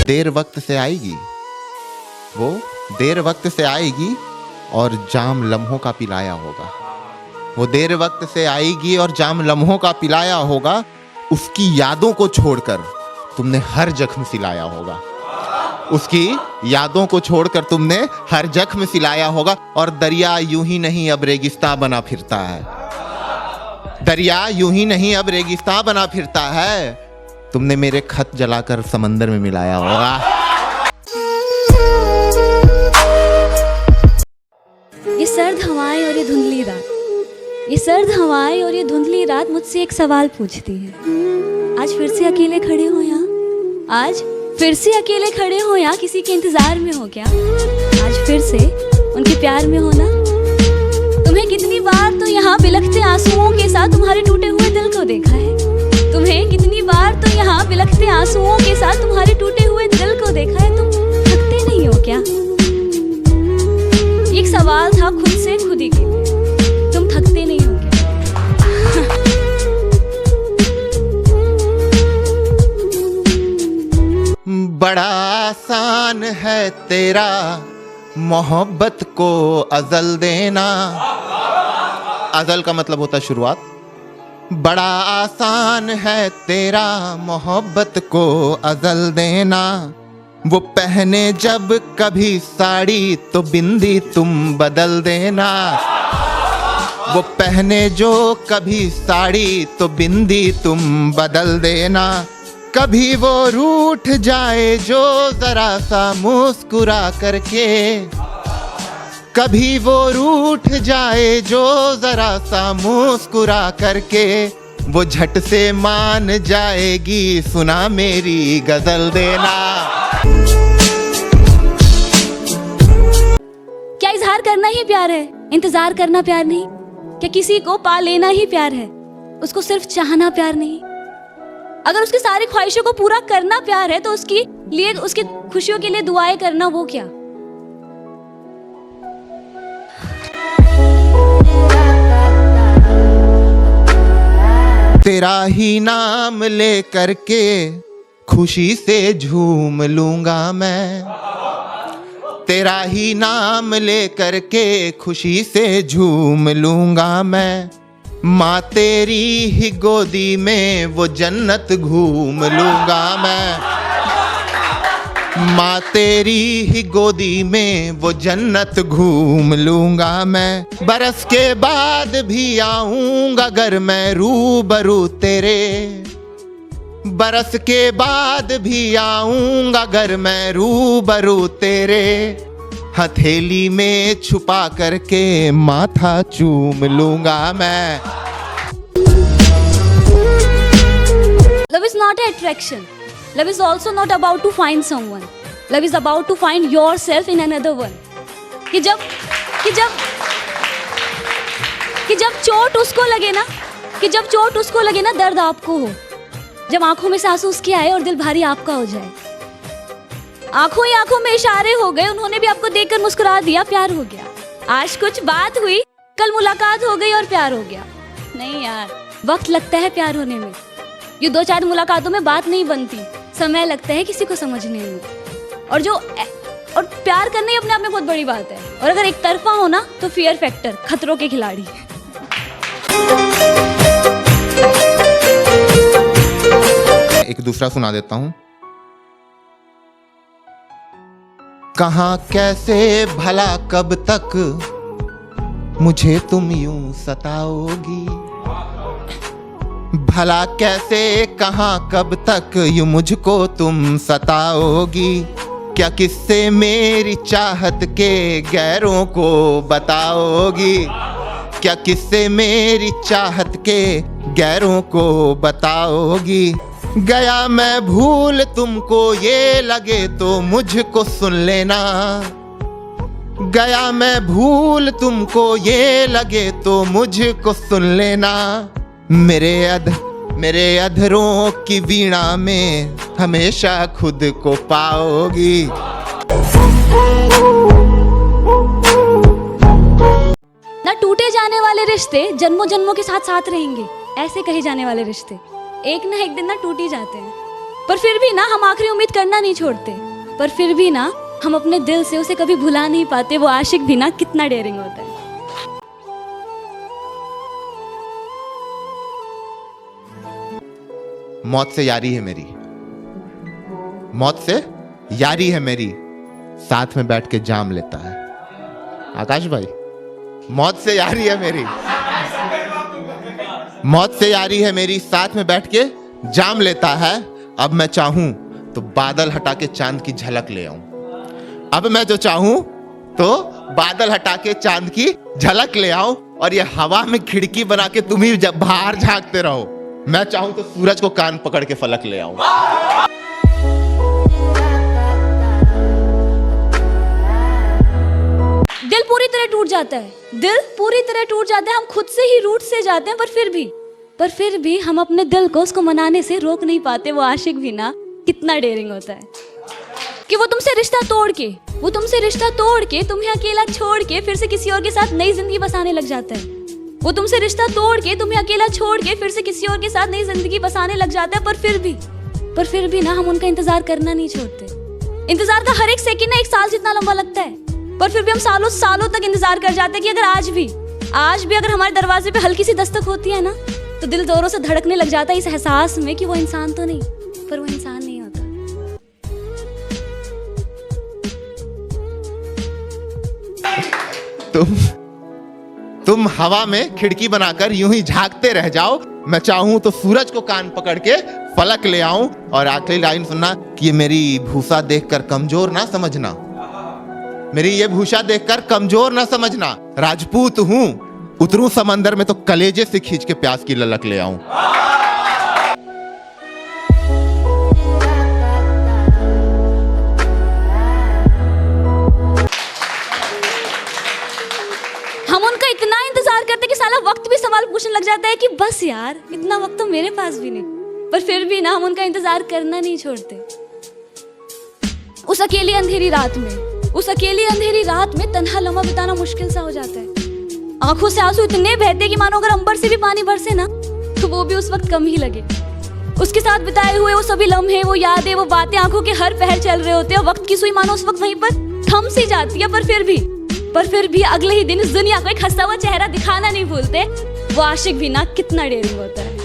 देर वक्त से आएगी, वो देर वक्त से आएगी और जाम लम्हों का पिलाया होगा। वो देर वक्त से आएगी और जाम लम्हों का पिलाया होगा। उसकी यादों को छोड़कर तुमने हर जख्म सिलाया होगा। उसकी यादों को छोड़कर तुमने हर जख्म सिलाया होगा। और दरिया यूं ही नहीं अब रेगिस्तां बना फिरता है। दरिया यूं ही नहीं अब रेगिस्तां बना फिरता है। तुमने मेरे खत जलाकर समंदर में मिलाया होगा। ये सर्द हवाएं और ये धुंधली रात, ये सर्द हवाएं और ये धुंधली रात मुझसे एक सवाल पूछती है। आज फिर से अकेले खड़े हो यहाँ? आज फिर से अकेले खड़े हो यहाँ? किसी के इंतजार में हो क्या? आज फिर से उनके प्यार में हो ना? तुम्हें कितनी बार तो यहाँ बिलखते आंसुओं के साथ तुम्हारे टूटे हुए दिल को देखा है। तुम्हें कितनी बार तो यहाँ बिलखते आंसुओं के साथ तुम्हारे टूटे हुए दिल को देखा है। तुम थकते नहीं हो क्या? एक सवाल था खुद से खुद ही के लिए, तुम थकते नहीं हो क्या? बड़ा आसान है तेरा मोहब्बत को अज़ल देना। अज़ल का मतलब होता है शुरुआत। बड़ा आसान है तेरा मोहब्बत को अज़ल देना। वो पहने जब कभी साड़ी तो बिंदी तुम बदल देना। वो पहने जो कभी साड़ी तो बिंदी तुम बदल देना। कभी वो रूठ जाए जो जरा सा मुस्कुरा करके। कभी वो रूठ जाए जो जरा सा मुस्कुरा करके। वो झट से मान जाएगी सुना मेरी गजल देना। क्या इजहार करना ही प्यार है? इंतजार करना प्यार नहीं? क्या किसी को पा लेना ही प्यार है? उसको सिर्फ चाहना प्यार नहीं? अगर उसकी सारी ख्वाहिशों को पूरा करना प्यार है तो उसकी लिए, उसकी खुशियों के लिए दुआएं करना वो क्या? तेरा ही नाम ले करके खुशी से झूम लूंगा मैं। तेरा ही नाम ले करके खुशी से झूम लूंगा मैं। माँ तेरी ही गोदी में वो जन्नत घूम लूंगा मैं। माँ तेरी ही गोदी में वो जन्नत घूम लूंगा मैं। बरस के बाद भी आऊंगा अगर मैं रूबरू तेरे। बरस के बाद भी आऊंगा अगर मैं रूबरू तेरे। हथेली में छुपा करके माथा चूम लूंगा मैं। Love is not an attraction. Love is also not about to find someone. Love is about to find yourself in another one. कि जब चोट उसको लगे ना, कि जब चोट उसको लगे ना दर्द आपको हो। जब आंखों में से आंसू उसके आए और दिल भारी आपका हो जाए। आंखों ही आंखों में इशारे हो गए, उन्होंने भी आपको देखकर मुस्कुरा दिया, प्यार हो गया। आज कुछ बात हुई, कल मुलाकात हो गई और प्यार हो गया। नहीं यार, वक्त लगता है प्यार होने में। ये 2-4 मुलाकातों में बात नहीं बनती, समय लगता है किसी को समझने में। और प्यार करना ही अपने आप में बहुत बड़ी बात है। और अगर एक तरफा हो ना तो फियर फैक्टर, खतरों के खिलाड़ी। एक दूसरा सुना देता हूं। कहाँ कैसे भला कब तक मुझे तुम यूं सताओगी। भला कैसे कहाँ कब तक यूं मुझको तुम सताओगी। क्या किससे मेरी चाहत के गैरों को बताओगी। क्या किससे मेरी चाहत के गैरों को बताओगी। गया मैं भूल तुमको ये लगे तो मुझको सुन लेना। गया मैं भूल तुमको ये लगे तो मुझको सुन लेना। मेरे अधरों की वीणा में हमेशा खुद को पाओगी। ना टूटे जाने वाले रिश्ते जन्मों जन्मों के साथ साथ रहेंगे, ऐसे कहे जाने वाले रिश्ते एक ना एक दिन ना टूट ही जाते हैं। पर फिर भी ना हम आखिरी उम्मीद करना नहीं छोड़ते। पर फिर भी ना हम अपने दिल से उसे कभी भुला नहीं पाते। वो आशिक भी ना कितना डेयरिंग होता है। मौत से यारी है मेरी, मौत से यारी है मेरी, साथ में बैठ के जाम लेता है। आकाश भाई, मौत से यारी है मेरी, मौत से यारी है मेरी, साथ में बैठ के जाम लेता है। अब मैं चाहूं तो बादल हटा के चांद की झलक ले आऊं। अब मैं जो चाहूं तो बादल हटा के चांद की झलक ले आऊं, और ये हवा में खिड़की बना के तुम ही जब बाहर झांकते रहो। मैं चाहूं तो सूरज को कान पकड़ के फलक ले आऊं। दिल पूरी तरह टूट जाता है, दिल पूरी तरह टूट जाता है। हम खुद से ही रूठ से जाते हैं। पर फिर भी हम अपने दिल को उसको मनाने से रोक नहीं पाते। वो आशिक भी ना कितना डेयरिंग होता है कि वो तुमसे रिश्ता तोड़ के तुम्हें अकेला छोड़ के फिर से किसी और के साथ नई जिंदगी बसाने लग जाता है। वो तुमसे रिश्ता तोड़ के तुम्हें अकेला छोड़ के फिर से किसी और के साथ नई जिंदगी बसाने लग जाता है। पर फिर भी ना हम उनका इंतजार करना नहीं छोड़ते। इंतजार का हर एक सेकंड ना 1 साल जितना लंबा लगता है। पर फिर भी हम सालों सालों तक इंतजार कर जाते हैं कि अगर आज भी अगर हमारे दरवाजे पे हल्की सी दस्तक होती है ना, तो दिल जोरों से धड़कने लग जाता है इस एहसास में कि वो इंसान तो नहीं, पर वो इंसान नहीं होता। तुम हवा में खिड़की बनाकर यूं ही झांकते रह जाओ। मैं चाहूं तो सूरज को कान पकड़ के फलक ले आऊं। और आखिरी लाइन सुनना कि ये मेरी भूसा देखकर कमजोर ना समझना, मेरी ये भूसा देखकर कमजोर ना समझना। राजपूत हूं, उतरूं समंदर में तो कलेजे से खींच के प्यास की ललक ले आऊं। हम उनका इतना इंतजार करते कि साला वक्त भी सवाल पूछने लग जाता है कि बस यार इतना वक्त तो मेरे पास भी नहीं। पर फिर भी ना हम उनका इंतजार करना नहीं छोड़ते। उस अकेली अंधेरी रात में तन्हा लम्हा बिताना मुश्किल सा हो जाता है। आंखों से आंसू इतने बहते कि मानो अगर अंबर से भी पानी बरसे ना तो वो भी उस वक्त कम ही लगे। उसके साथ बिताए हुए वो सभी लम्हे, वो यादें, वो बातें आंखों के हर पहर चल रहे होते हैं। वक्त की सुई मानो उस वक्त वहीं पर थम सी जाती है। पर फिर भी अगले ही दिन इस दुनिया को एक हंसता हुआ चेहरा दिखाना नहीं भूलते। वो आशिक भी ना कितना डेयरिंग होता है।